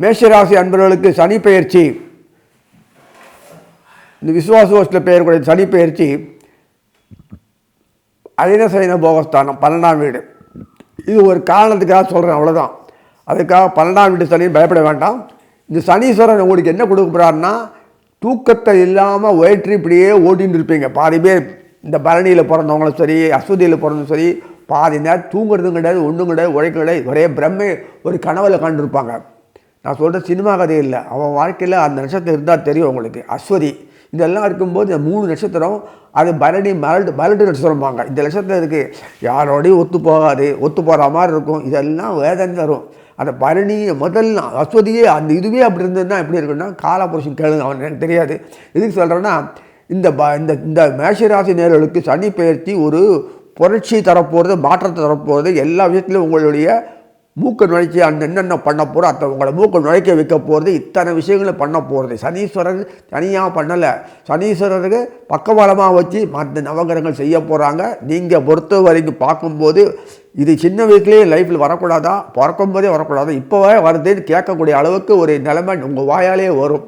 மேஷராசி அன்பர்களுக்கு சனி பெயர்ச்சி, இந்த விசுவாசத்தில் பெயர்க்கூடிய சனி பெயர்ச்சி அயனசைன போகஸ்தானம் 12ஆம் வீடு. இது ஒரு காரணத்துக்காக சொல்கிறேன், அவ்வளோதான். அதுக்காக 12ஆம் வீடு சனி பயப்பட வேண்டாம். இந்த சனீஸ்வரன் உங்களுக்கு என்ன கொடுக்க போகிறாருன்னா, தூக்கத்தை இல்லாமல் வயிற்று இப்படியே ஓட்டின்னு இருப்பீங்க. பாதி பேர் இந்த பரணியில் பிறந்தவங்களும் சரி, அஸ்வதியில் பிறந்தும் சரி, பாதி நேரம் தூங்குறதும் கிடையாது, ஒன்றும் கிடையாது, உழைக்க கிடையாது, ஒரே பிரம்மை ஒரு கனவில் கண்டிருப்பாங்க. நான் சொல்கிற சினிமா கதை இல்லை, அவன் வாழ்க்கையில் அந்த நட்சத்திரம் இருந்தால் தெரியும் உங்களுக்கு. அஸ்வதி இதெல்லாம் இருக்கும்போது இந்த 3 நட்சத்திரம், அது பரணி மலட்டு நட்சத்திரம்பாங்க. இந்த நட்சத்திரம் இருக்குது, யாரோடையும் ஒத்து போகாது, ஒத்து போகிற மாதிரி இருக்கும், இதெல்லாம் வேதனை தரும். அந்த பரணி முதல் அஸ்வதியே அந்த இதுவே அப்படி இருந்ததுன்னா எப்படி இருக்குன்னா, காலபுருஷன் கேளுங்க, அவன் எனக்கு தெரியாது. எதுக்கு சொல்கிறேன்னா, இந்த மேஷராசி நேர்களுக்கு சனி பெயர்ச்சி ஒரு புரட்சி தரப்போகிறது, மாற்றத்தை தரப்போகிறது. எல்லா விஷயத்துலையும் உங்களுடைய மூக்க நுழைச்சி அந்த என்னென்ன பண்ண போகிறோம், அதை உங்களை மூக்க நுழைக்க வைக்க போகிறது, இத்தனை விஷயங்களும் பண்ண போகிறது. சனீஸ்வரர் தனியாக பண்ணலை, சனீஸ்வரருக்கு பக்கபலமாக வச்சு மற்ற நவகிரகங்கள் செய்ய போகிறாங்க. நீங்கள் பொறுத்த வரைக்கும் பார்க்கும்போது இது சின்ன வயசுலேயே லைஃப்பில் வரக்கூடாதா, பிறக்கும் போதே வரக்கூடாதா, இப்போவே வருதுன்னு கேட்கக்கூடிய அளவுக்கு ஒரு நிலைமை உங்கள் வாயாலே வரும்.